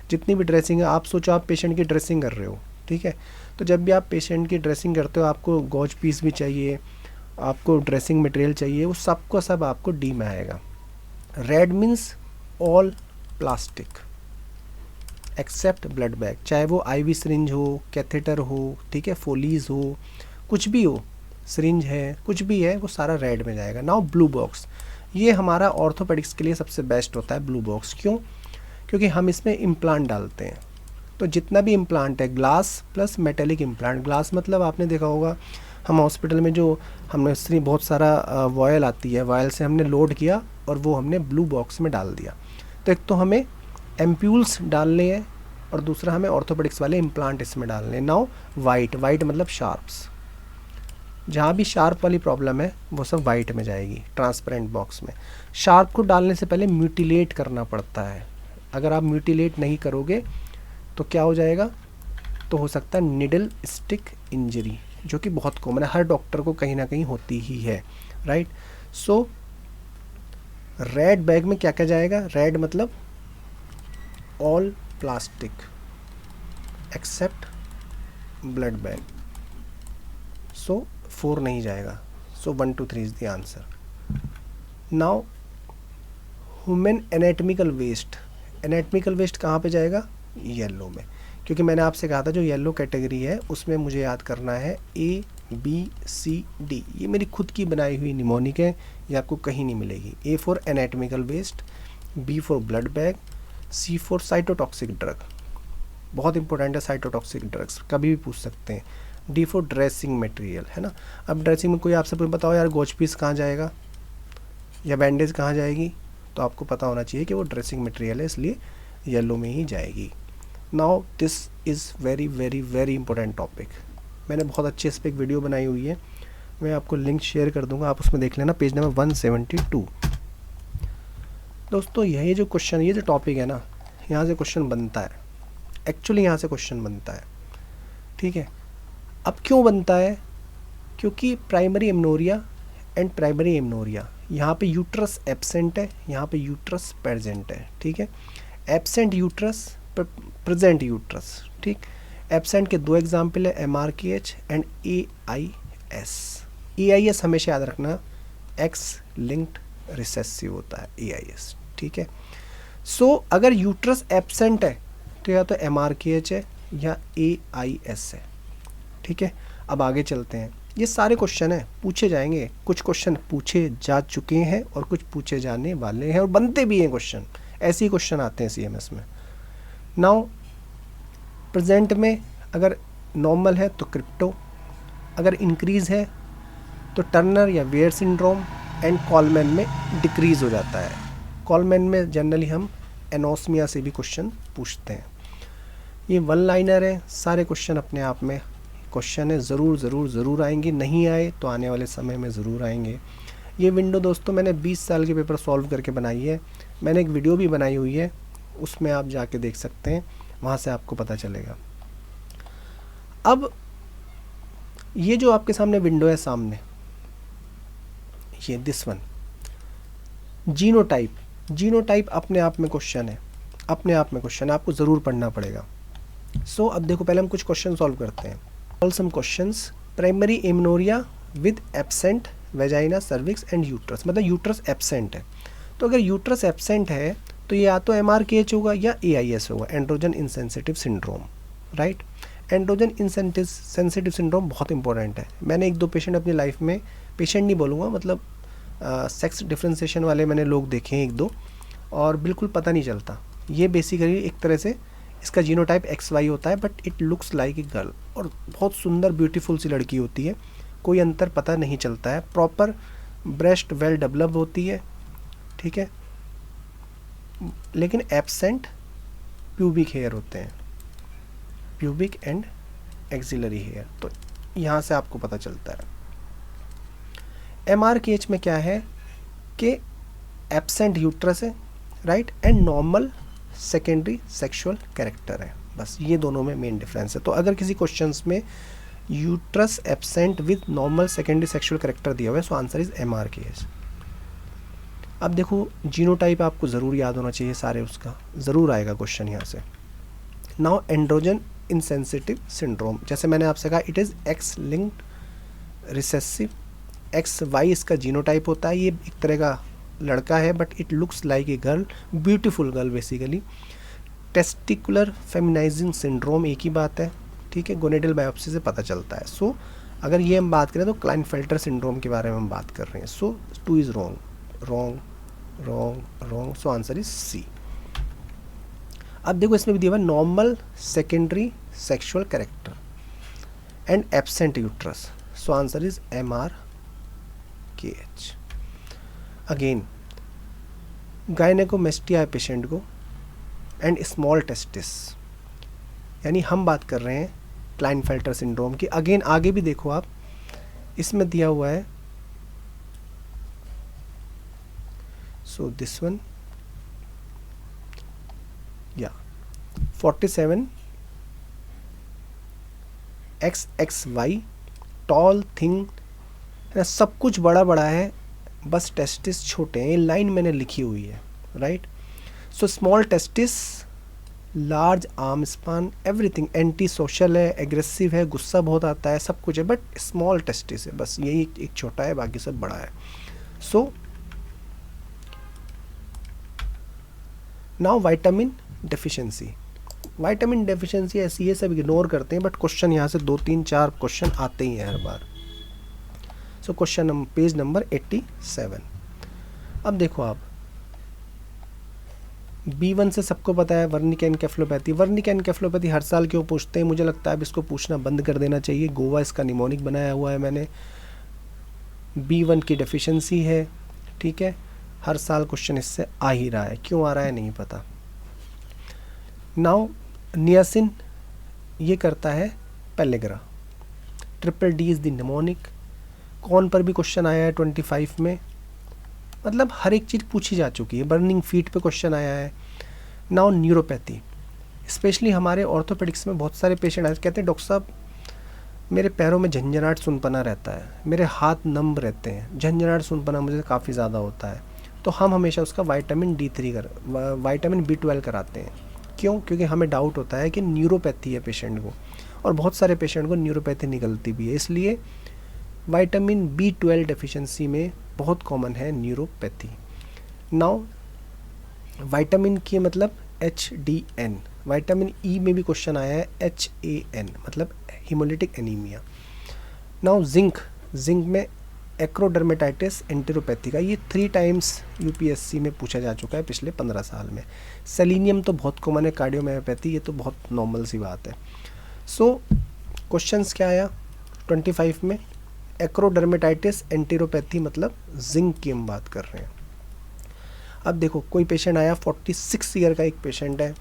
जितनी भी ड्रेसिंग है, आप सोचो आप पेशेंट की ड्रेसिंग कर रहे हो, ठीक है, तो जब भी आप पेशेंट की ड्रेसिंग करते हो आपको गॉज पीस भी चाहिए, आपको ड्रेसिंग मटेरियल चाहिए, वो सबको सब आपको D में आएगा। Red means all plastic except blood bag, चाहे वो IV सिरिंज हो, कैथेटर हो, ठीक है, फोलीज हो, कुछ भी हो, सिरिंज है, कुछ भी है, वो सारा रेड में जाएगा। नाउ ब्लू बॉक्स, ये हमारा ऑर्थोपेडिक्स के लिए सबसे बेस्ट होता है ब्लू बॉक्स। क्यों? क्योंकि हम इसमें इम्प्लांट डालते हैं। तो जितना भी इम्प्लांट है, glass plus metallic implant, glass मतलब आपने देखा होगा हम हॉस्पिटल में जो हमने बहुत सारा वॉयल आती है, वॉयल से हमने लोड किया और वो हमने ब्लू बॉक्स में डाल दिया। तो एक तो हमें एम्प्यूल्स डालने हैं और दूसरा हमें ऑर्थोपेडिक्स वाले इम्प्लांट इसमें डालने हैं। नाउ वाइट, वाइट मतलब शार्प्स, जहाँ भी शार्प वाली प्रॉब्लम है वो सब वाइट में जाएगी ट्रांसपेरेंट बॉक्स में। शार्प को डालने से पहले म्यूटिलेट करना पड़ता है, अगर आप म्यूटिलेट नहीं करोगे तो क्या हो जाएगा? तो हो सकता है निडल स्टिक इंजरी, जो कि बहुत कॉमन है, हर डॉक्टर को कहीं ना कहीं होती ही है, राइट। सो रेड बैग में क्या क्या जाएगा? रेड मतलब all plastic except blood bag. So 4 नहीं जाएगा। So 1 2 3 is the answer. Now human anatomical waste, anatomical waste कहाँ पे जाएगा? येलो में, क्योंकि मैंने आपसे कहा था जो येलो कैटेगरी है उसमें मुझे याद करना है A B C D, ये मेरी खुद की बनाई हुई निमोनिक है, ये आपको कहीं नहीं मिलेगी। A for anatomical waste, B for blood bag, C for cytotoxic drug, बहुत इंपॉर्टेंट है साइटोटॉक्सिक ड्रग्स, कभी भी पूछ सकते हैं। D फॉर ड्रेसिंग मटेरियल, है ना। अब ड्रेसिंग में कोई आपसे बताओ यार गोच पीस कहाँ जाएगा या बैंडेज कहाँ जाएगी, तो आपको पता होना चाहिए कि वो ड्रेसिंग मटेरियल है, इसलिए येलो में ही जाएगी। Now this is very very very important topic, मैंने बहुत अच्छे इस पर एक वीडियो बनाई हुई है, मैं आपको लिंक शेयर कर दूंगा, आप उसमें देख लेना, पेज नंबर 172। दोस्तों यही जो क्वेश्चन, ये जो टॉपिक है ना, यहाँ से क्वेश्चन बनता है, एक्चुअली यहाँ से क्वेश्चन बनता है, ठीक है। अब क्यों बनता है? क्योंकि primary amenorrhoea and primary amenorrhoea, यहाँ पे यूट्रस एब्सेंट है, यहाँ पे यूट्रस प्रेजेंट है, ठीक है। एब्सेंट यूट्रस, प्रेजेंट यूट्रस, ठीक। एब्सेंट के दो एग्जाम्पल है, MRKH एंड AIS। AIS हमेशा याद रखना, एक्स लिंक्ड रिसेसिव होता है AIS, ठीक है। सो अगर यूट्रस एब्सेंट है तो या तो MRKH है या AIS है, ठीक है। अब आगे चलते हैं, ये सारे क्वेश्चन हैं पूछे जाएंगे, कुछ क्वेश्चन पूछे जा चुके हैं और कुछ पूछे जाने वाले हैं और बनते भी हैं क्वेश्चन, ऐसे ही क्वेश्चन आते हैं CMS में। नाउ प्रेजेंट में अगर नॉर्मल है तो क्रिप्टो, अगर इंक्रीज़ है तो टर्नर या वेयर सिंड्रोम, एंड कॉलमैन में डिक्रीज़ हो जाता है। कॉलमैन में जनरली हम एनोस्मिया से भी क्वेश्चन पूछते हैं। ये वन लाइनर है, सारे क्वेश्चन अपने आप में क्वेश्चन है, ज़रूर ज़रूर ज़रूर आएंगे, नहीं आए तो आने वाले समय में ज़रूर आएंगे। ये विंडो दोस्तों मैंने 20 साल के पेपर सॉल्व करके बनाई है, मैंने एक वीडियो भी बनाई हुई है, उसमें आप जाके देख सकते हैं, वहाँ से आपको पता चलेगा। अब ये जो आपके सामने विंडो है सामने, ये दिस वन, जीनोटाइप, जीनोटाइप अपने आप में क्वेश्चन है, अपने आप में क्वेश्चन है, आपको ज़रूर पढ़ना पड़ेगा। सो अब देखो पहले हम कुछ क्वेश्चन सॉल्व करते हैं। Solve some questions. Primary amenorrhoea with absent vagina cervix and uterus, मतलब यूट्रस एब्सेंट है, तो अगर यूट्रस एब्सेंट है तो ये या तो MRKH होगा या AIS होगा, androgen insensitive syndrome, right. Androgen insensitive syndrome बहुत इंपॉर्टेंट है, मैंने एक दो पेशेंट अपनी लाइफ में, पेशेंट नहीं बोलूँगा, मतलब सेक्स डिफ्रेंसिएशन वाले मैंने लोग देखे हैं एक दो, और बिल्कुल पता नहीं चलता। ये बेसिकली एक तरह से इसका जीनोटाइप XY होता है, but it looks like a girl, और बहुत सुंदर ब्यूटीफुल सी लड़की होती है, कोई अंतर पता नहीं चलता है, प्रॉपर ब्रेस्ट वेल डेवलप होती है, ठीक है, लेकिन एब्सेंट प्यूबिक हेयर होते हैं, प्यूबिक एंड एक्सिलरी हेयर, तो यहाँ से आपको पता चलता है। MRKH में क्या है कि एब्सेंट यूट्रस है, right, and normal secondary sexual character है, बस ये दोनों में मेन डिफरेंस है। तो अगर किसी क्वेश्चंस में uterus absent with normal secondary sexual character दिया हुआ है, सो आंसर इज MRKH। अब देखो जीनोटाइप आपको ज़रूर याद होना चाहिए सारे, उसका ज़रूर आएगा क्वेश्चन यहाँ से। नाउ एंड्रोजन इंसेंसिटिव सिंड्रोम, जैसे मैंने आपसे कहा it is X linked recessive, XY इसका जीनोटाइप होता है, ये एक तरह का लड़का है but it looks like a girl, beautiful girl basically. Testicular feminising syndrome एक ही बात है, ठीक है, गोनेडल बायोप्सी से पता चलता है। सो अगर ये हम बात करें तो क्लाइनफेल्टर सिंड्रोम के बारे में हम बात कर रहे हैं। सो 2 is wrong, wrong, wrong, wrong, so answer is C। अब देखो इसमें भी दिया हुआ normal secondary sexual character and absent uterus, so answer is MRKH। Again gynaecomastia है पेशेंट को एंड स्मॉल टेस्टिस, यानी हम बात कर रहे हैं क्लाइनफेल्टर सिंड्रोम की। अगेन आगे भी देखो आप, इसमें दिया हुआ है, सो दिस वन या 47 XXY, टॉल थिंग, सब कुछ बड़ा बड़ा है, बस टेस्टिस छोटे हैं, ये लाइन मैंने लिखी हुई है, right. So small testis, large arm span, everything, anti social है, एग्रेसिव है, गुस्सा बहुत आता है, सब कुछ है, बट स्मॉल टेस्टिस है, बस यही एक छोटा है, बाकी सब बड़ा है। So now vitamin deficiency, vitamin deficiency ऐसी है, सब इग्नोर करते हैं, बट क्वेश्चन यहाँ से 2-3-4 क्वेश्चन आते ही हैं हर बार। So question page number 87। अब देखो आप, B1 से सबको पता है वर्निक एनकेफेलोपैथी। वर्निक एनकेफेलोपैथी हर साल क्यों पूछते हैं, मुझे लगता है अब इसको पूछना बंद कर देना चाहिए। गोवा इसका निमोनिक बनाया हुआ है मैंने, B1 की डेफिशिएंसी है, ठीक है, हर साल क्वेश्चन इससे आ ही रहा है, क्यों आ रहा है नहीं पता। नाउ नियासिन ये करता है pellagra, triple D is the mnemonic. कौन पर भी क्वेश्चन आया है 25 में, मतलब हर एक चीज़ पूछी जा चुकी है। बर्निंग फीट पे क्वेश्चन आया है। नाउ न्यूरोपैथी, स्पेशली हमारे ऑर्थोपेडिक्स में बहुत सारे पेशेंट आए, कहते हैं डॉक्टर साहब मेरे पैरों में झंझनाहट सुनपना रहता है, मेरे हाथ नम रहते हैं, झंझनाहट सुनपना मुझे काफ़ी ज़्यादा होता है। तो हम हमेशा उसका विटामिन B12 कराते हैं। क्यों? क्योंकि हमें डाउट होता है कि न्यूरोपैथी है पेशेंट को, और बहुत सारे पेशेंट को न्यूरोपैथी निकलती भी है, इसलिए विटामिन B12 डेफिशिएंसी में बहुत कॉमन है न्यूरोपैथी। नाउ विटामिन की मतलब HDN, विटामिन E में भी क्वेश्चन आया है HAN, मतलब हीमोलिटिक एनीमिया। नाउ जिंक में एक्रोडर्मेटाइटिस एंटेरोपैथी का, ये 3 टाइम्स UPSC में पूछा जा चुका है पिछले 15 साल में। सेलिनियम तो बहुत कॉमन है, कार्डियोमायोपैथी, ये तो बहुत नॉर्मल सी बात है। सो क्वेश्चंस क्या आया 25 में, एक्रोडर्मेटाइटिस एंटेरोपैथी, मतलब जिंक की हम बात कर रहे हैं। अब देखो कोई पेशेंट आया 46 ईयर का एक पेशेंट है,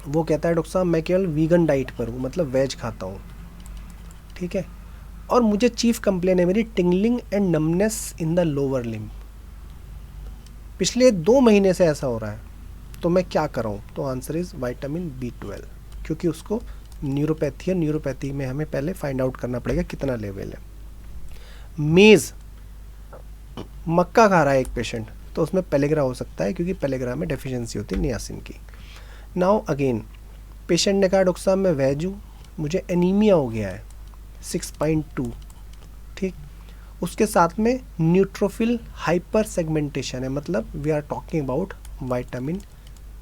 वो कहता है डॉक्टर साहब मैं केवल वीगन डाइट पर हूँ, मतलब वेज खाता हूँ, ठीक है, और मुझे चीफ कंप्लेन है मेरी tingling and numbness in the lower limb, पिछले 2 महीने से ऐसा हो रहा है, तो मैं क्या कराऊँ? तो आंसर इज़ विटामिन B12, क्योंकि उसको न्यूरोपैथी है। न्यूरोपैथी में हमें पहले फाइंड आउट करना पड़ेगा कितना लेवल है। मेज़, मक्का खा रहा है एक पेशेंट, तो उसमें पेलेग्रा हो सकता है, क्योंकि पेलेग्रा में डेफिशिएंसी होती है नियासिन की। नाउ अगेन पेशेंट ने कहा डॉक्टर साहब मैं वेज हूँ, मुझे एनीमिया हो गया है 6.2, ठीक, उसके साथ में न्यूट्रोफिल हाइपर सेगमेंटेशन है, मतलब we are talking about vitamin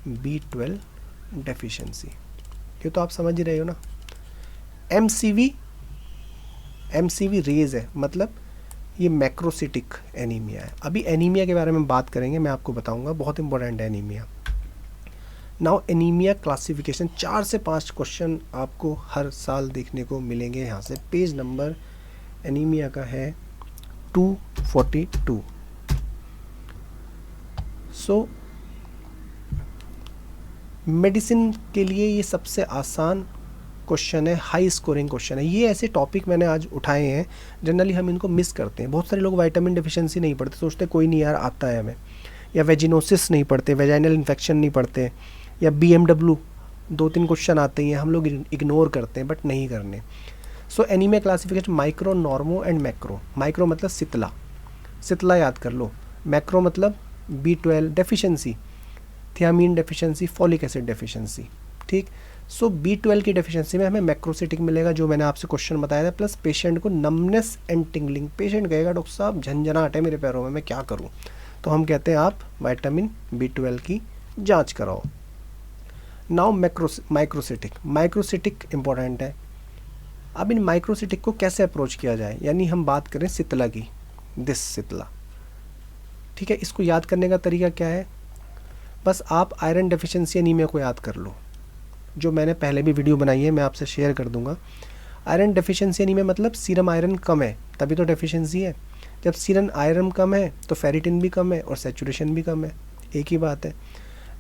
B12 deficiency. ये तो आप समझ ही रहे हो ना। MCV रेज है, मतलब ये मैक्रोसिटिक एनीमिया है। अभी एनीमिया के बारे में बात करेंगे, मैं आपको बताऊंगा, बहुत इंपॉर्टेंट है एनीमिया। नाउ एनीमिया क्लासिफिकेशन, 4 से 5 क्वेश्चन आपको हर साल देखने को मिलेंगे यहाँ से। पेज नंबर एनीमिया का है 242। सो मेडिसिन के लिए ये सबसे आसान क्वेश्चन है, हाई स्कोरिंग क्वेश्चन है। ये ऐसे टॉपिक मैंने आज उठाए हैं, जनरली हम इनको मिस करते हैं। बहुत सारे लोग विटामिन डेफिशिएंसी नहीं पढ़ते, सोचते कोई नहीं यार आता है हमें, या वेजिनोसिस नहीं पढ़ते, वेजाइनल इन्फेक्शन नहीं पढ़ते, या BMW 2-3 क्वेश्चन आते हैं, हम लोग इग्नोर करते हैं, बट नहीं करने। So anaemia classification micro, normo and macro. Micro मतलब सितला याद कर लो, मैक्रो मतलब B12 deficiency, thiamine deficiency, folic acid deficiency, ठीक। सो B12 की डेफिशिएंसी में हमें मैक्रोसिटिक मिलेगा, जो मैंने आपसे क्वेश्चन बताया था, प्लस पेशेंट को नमनेस एंड टिंगलिंग। पेशेंट कहेगा डॉक्टर साहब झंझनाहट है मेरे पैरों में, मैं क्या करूं? तो हम कहते हैं आप विटामिन B12 की जांच कराओ। नाउ माइक्रोसिटिक इंपॉर्टेंट है। अब इन माइक्रोसिटिक को कैसे अप्रोच किया जाए, यानी हम बात करें सितला की, सितला, ठीक है। इसको याद करने का तरीका क्या है, बस आप आयरन डेफिशिएंसी एनीमिया को याद कर लो, जो मैंने पहले भी वीडियो बनाई है, मैं आपसे शेयर कर दूंगा। आयरन डेफिशिएंसी एनीमिया मतलब सीरम आयरन कम है, तभी तो डेफिशिएंसी है। जब सीरम आयरन कम है तो फेरिटिन भी कम है और सैचुरेशन भी कम है, एक ही बात है।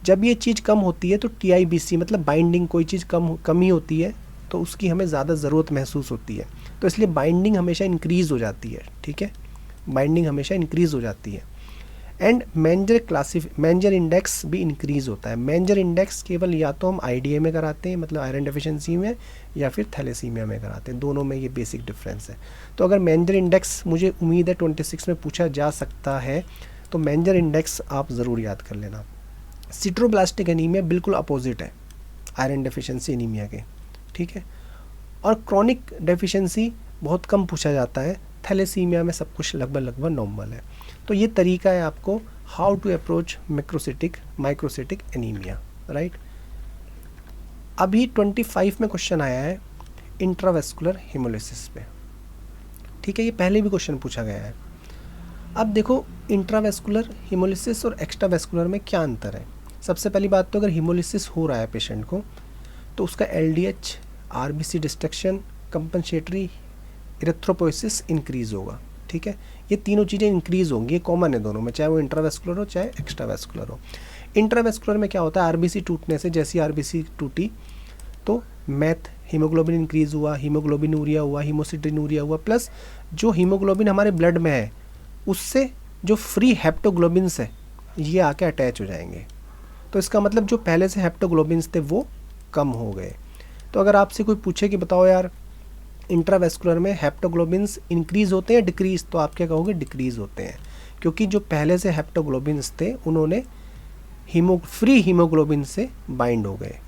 जब ये चीज़ कम होती है तो TIBC मतलब बाइंडिंग, कोई चीज़ कम ही होती है तो उसकी हमें ज़्यादा ज़रूरत महसूस होती है, तो इसलिए बाइंडिंग हमेशा इंक्रीज़ हो जाती है, ठीक है, बाइंडिंग हमेशा इंक्रीज़ हो जाती है। एंड मेंजर इंडेक्स भी इंक्रीज़ होता है। मेंजर इंडेक्स केवल या तो हम IDA में कराते हैं, मतलब आयरन डेफिशिएंसी में, या फिर थैलेसीमिया में कराते हैं, दोनों में ये बेसिक डिफरेंस है। तो अगर मेंजर इंडेक्स, मुझे उम्मीद है 26 में पूछा जा सकता है, तो मेंजर इंडेक्स आप ज़रूर याद कर लेना। सिट्रोब्लास्टिक एनीमिया बिल्कुल अपोजिट है आयरन डेफिशिएंसी एनीमिया के, ठीक है। और क्रॉनिक डेफिशिएंसी बहुत कम पूछा जाता है, थैलेसीमिया में सब कुछ लगभग नॉर्मल है। तो ये तरीका है आपको how to approach microcytic anaemia, right. अभी 25 में क्वेश्चन आया है इंट्रावेस्कुलर हिमोलिसिस पे, ठीक है, ये पहले भी क्वेश्चन पूछा गया है। अब देखो इंट्रावेस्कुलर हिमोलिसिस और एक्स्ट्रावेस्कुलर में क्या अंतर है। सबसे पहली बात तो अगर हिमोलिसिस हो रहा है पेशेंट को तो उसका LDH, RBC destruction, compensatory erythropoiesis increase होगा, ठीक है। ये तीनों चीज़ें इंक्रीज होंगी, ये कॉमन है दोनों में, चाहे वो इंट्रावेस्कुलर हो चाहे एक्स्ट्रावेस्कुलर हो। इंट्रावेस्कुलर में क्या होता है, आरबीसी टूटने से, जैसी आरबीसी टूटी तो मैथ हीमोग्लोबिन इंक्रीज हुआ, हीमोग्लोबिनूरिया हुआ, हीमोसिटिनूरिया हुआ, प्लस जो हीमोग्लोबिन हमारे ब्लड में है उससे जो फ्री हेप्टोग्लोबिन्स है ये आके अटैच हो जाएंगे। तो इसका मतलब जो पहले से हेप्टोग्लोबिन्स थे वो कम हो गए। तो अगर आपसे कोई पूछे कि बताओ यार इंट्रावेस्कुलर में हेप्टोग्लोबिन्स इंक्रीज होते हैं डिक्रीज, तो आप क्या कहोगे, डिक्रीज होते हैं, क्योंकि जो पहले से हेप्टोग्लोबिन्स थे उन्होंने फ्री हीमोग्लोबिन से बाइंड हो गए,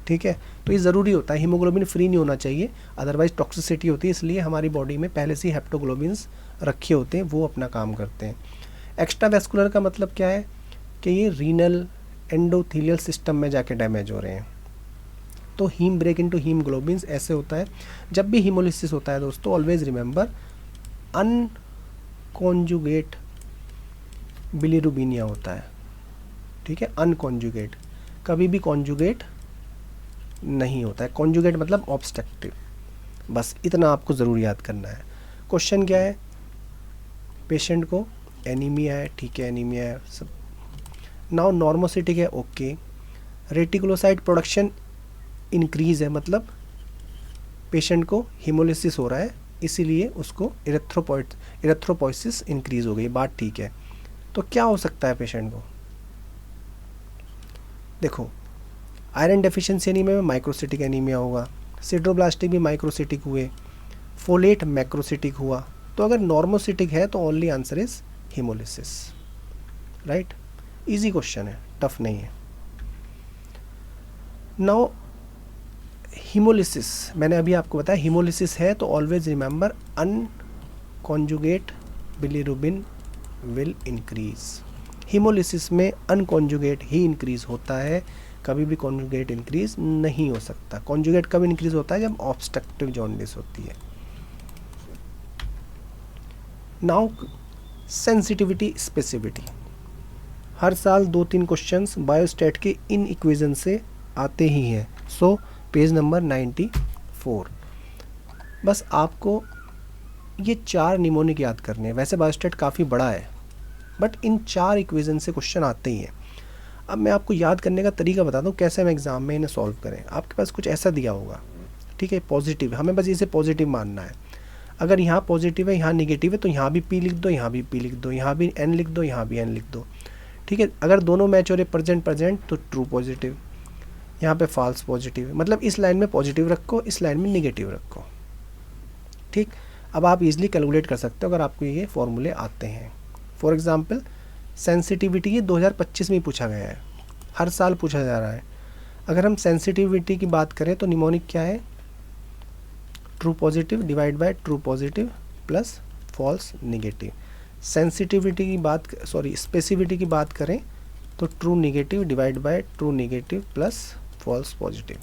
ठीक है। तो ये ज़रूरी होता है, हीमोग्लोबिन फ्री नहीं होना चाहिए, अदरवाइज टॉक्सिसिटी होती है, इसलिए हमारी बॉडी में पहले से ही हेप्टोग्लोबिन्स रखे होते हैं, वो अपना काम करते हैं। एक्स्ट्रावेस्कुलर का मतलब क्या है कि ये रीनल एंडोथीलियल सिस्टम में जाके डैमेज हो रहे हैं। तो हीम ब्रेक इनटू हीमोग्लोबिन्स ऐसे होता है। जब भी हीमोलिसिस होता है दोस्तों, ऑलवेज रिमेंबर अनकॉन्जुगेट बिलिरुबिनिया होता है, ठीक है, अनकॉन्जुगेट, कभी भी कॉन्जुगेट नहीं होता है। कॉन्जुगेट मतलब ऑब्स्ट्रक्टिव, बस इतना आपको ज़रूर याद करना है। क्वेश्चन क्या है, पेशेंट को एनीमिया है, ठीक है, एनीमिया है सब। नाउ नॉर्मोसिटिक है, ओके। रेटिकुलोसाइट प्रोडक्शन इंक्रीज है, मतलब पेशेंट को हीमोलिसिस हो रहा है इसीलिए उसको इरेथ्रोपोइसिस इंक्रीज हो गई, बात ठीक है। तो क्या हो सकता है पेशेंट को, देखो आयरन डेफिशिएंसी एनीमिया में माइक्रोसिटिक एनीमिया होगा, सिड्रोब्लास्टिक भी माइक्रोसिटिक हुए, फोलेट मैक्रोसिटिक हुआ। तो अगर नॉर्मोसिटिक है तो only answer is haemolysis, right. Easy question है, टफ नहीं है। नाउ हीमोलिसिस, मैंने अभी आपको बताया हीमोलिसिस है तो always remember unconjugated bilirubin will increase. Haemolysis में अनकॉन्जुगेट ही इंक्रीज होता है, कभी भी कॉन्जुगेट इंक्रीज नहीं हो सकता। कॉन्जुगेट कब इंक्रीज होता है, जब ऑब्स्ट्रक्टिव जॉन्डिस होती है। नाउ सेंसिटिविटी स्पेसिफिटी, हर साल 2-3 क्वेश्चंस बायोस्टैट के इन इक्वेशन से आते ही हैं। सो पेज नंबर 94, बस आपको ये 4 निमोनिक याद करने हैं। वैसे बायोस्टैट काफ़ी बड़ा है बट इन 4 इक्वेशन से क्वेश्चन आते ही हैं। अब मैं आपको याद करने का तरीका बताता हूँ कैसे हम एग्ज़ाम में इन्हें सॉल्व करें। आपके पास कुछ ऐसा दिया होगा, ठीक है, पॉजिटिव, हमें बस इसे पॉजिटिव मानना है। अगर यहाँ पॉजिटिव है यहाँ निगेटिव है तो यहाँ भी P लिख दो, यहाँ भी P लिख दो, यहाँ भी N लिख दो, यहाँ भी N लिख दो, ठीक है। अगर दोनों मैच हो रहे प्रेजेंट तो ट्रू पॉजिटिव, यहाँ पे फॉल्स पॉजिटिव, मतलब इस लाइन में पॉजिटिव रखो, इस लाइन में निगेटिव रखो, ठीक। अब आप इजीली कैलकुलेट कर सकते हो अगर आपको ये फॉर्मूले आते हैं। फॉर एग्जांपल सेंसिटिविटी ये 2025 में ही पूछा गया है, हर साल पूछा जा रहा है। अगर हम सेंसिटिविटी की बात करें तो निमोनिक क्या है, true positive divide by true positive plus false negative. Sensitivity की बात स्पेसिफिटी की बात करें तो true negative divide by true negative plus false positive.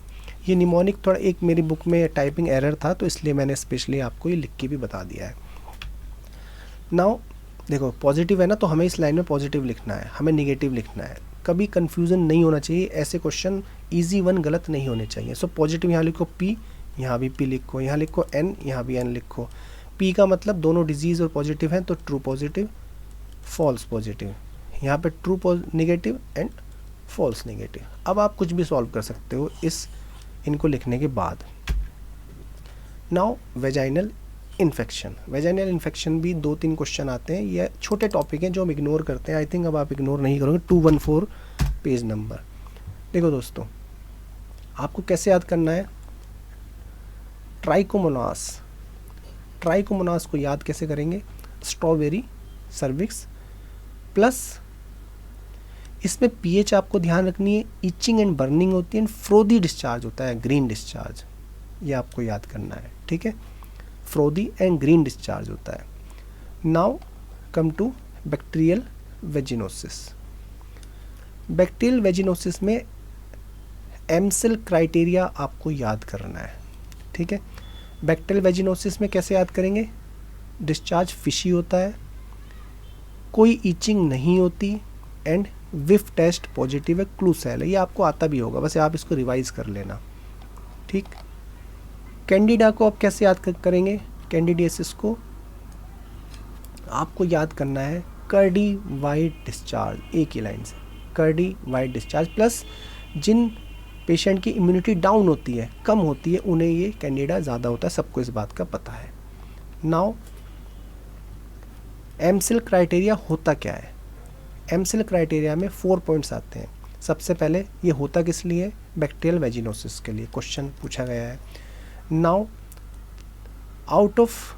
ये निमोनिक थोड़ा एक मेरी बुक में टाइपिंग एरर था तो इसलिए मैंने स्पेशली आपको ये लिख के भी बता दिया है। नाउ देखो पॉजिटिव है ना तो हमें इस लाइन में पॉजिटिव लिखना है, हमें निगेटिव लिखना है, कभी कंफ्यूजन नहीं होना चाहिए। ऐसे क्वेश्चन इजी वन गलत नहीं होने चाहिए। सो पॉजिटिव यहाँ लिखो P, यहाँ भी P लिखो, यहाँ लिखो N, यहाँ भी N लिखो। P का मतलब दोनों डिजीज़ और पॉजिटिव हैं तो ट्रू पॉजिटिव फॉल्स पॉजिटिव, यहाँ पे true negative and false negative. अब आप कुछ भी सॉल्व कर सकते हो इनको लिखने के बाद। Now vaginal infection, vaginal infection भी 2-3 क्वेश्चन आते हैं। ये छोटे टॉपिक हैं जो हम इग्नोर करते हैं, आई थिंक अब आप इग्नोर नहीं करोगे। 214 पेज नंबर। देखो दोस्तों आपको कैसे याद करना है, ट्राइकोमोनास को याद कैसे करेंगे, स्ट्रॉबेरी सर्विक्स प्लस इसमें पीएच आपको ध्यान रखनी है, इचिंग एंड बर्निंग होती है, फ्रोदी डिस्चार्ज होता है, ग्रीन डिस्चार्ज, ये आपको याद करना है, ठीक है। फ्रोदी एंड ग्रीन डिस्चार्ज होता है। Now come to bacterial vaginosis. Bacterial vaginosis में एमसेल क्राइटेरिया आपको याद करना है, ठीक है। बैक्टीरियल वेजिनोसिस में कैसे याद करेंगे? डिस्चार्ज फिशी होता है, कोई ईचिंग नहीं होती, एंड विफ टेस्ट पॉजिटिव है, क्लूसेल है। ये आपको आता भी होगा, बस आप इसको रिवाइज कर लेना, ठीक। कैंडिडा को आप कैसे याद करेंगे? कैंडिडियासिस को आपको याद करना है कर्डी वाइट डिस्चार्ज, एक ही लाइन से, कर्डी वाइट डिस्चार्ज प्लस जिन पेशेंट की इम्यूनिटी डाउन होती है, कम होती है, उन्हें ये कैंडिडा ज़्यादा होता है, सबको इस बात का पता है। नाउ एमसेल क्राइटेरिया होता क्या है? एमसेल क्राइटेरिया में 4 पॉइंट्स आते हैं। सबसे पहले ये होता किस लिए? बैक्टीरियल वेजिनोसिस के लिए क्वेश्चन पूछा गया है। Now out of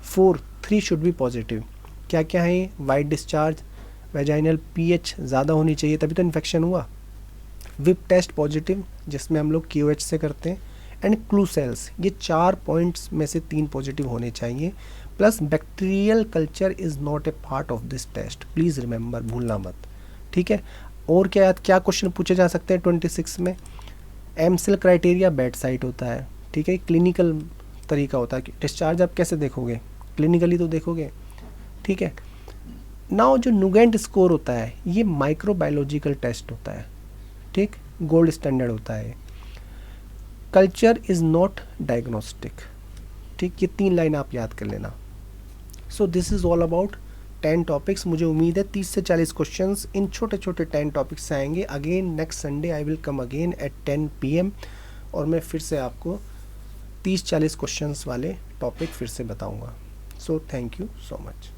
4 3 should be positive. क्या क्या है? वाइट डिस्चार्ज, वेजाइनल पीएच ज़्यादा होनी चाहिए तभी तो इन्फेक्शन हुआ, विप टेस्ट पॉजिटिव जिसमें हम लोग QH से करते हैं, एंड क्लू सेल्स। ये 4 पॉइंट्स में से 3 पॉजिटिव होने चाहिए, plus bacterial culture is not a part of this test, please remember, भूलना मत, ठीक है। और क्या क्वेश्चन पूछे जा सकते हैं 26 में? एमसेल क्राइटेरिया बेड साइट होता है, ठीक है, क्लिनिकल तरीका होता है कि डिस्चार्ज आप कैसे देखोगे, क्लिनिकली तो देखोगे, ठीक है। नाउ जो नुगेंट स्कोर होता है ये माइक्रोबायोलॉजिकल टेस्ट होता है, ठीक, गोल्ड स्टैंडर्ड होता है। कल्चर इज़ नॉट डायग्नोस्टिक, ठीक, ये 3 लाइन आप याद कर लेना। So this is all about 10 topics. मुझे उम्मीद है 30 से 40 क्वेश्चंस इन छोटे छोटे 10 टॉपिक्स से आएंगे। Again next Sunday I will come again at 10 PM और मैं फिर से आपको 30-40 क्वेश्चंस वाले टॉपिक फिर से बताऊंगा। So thank you so much.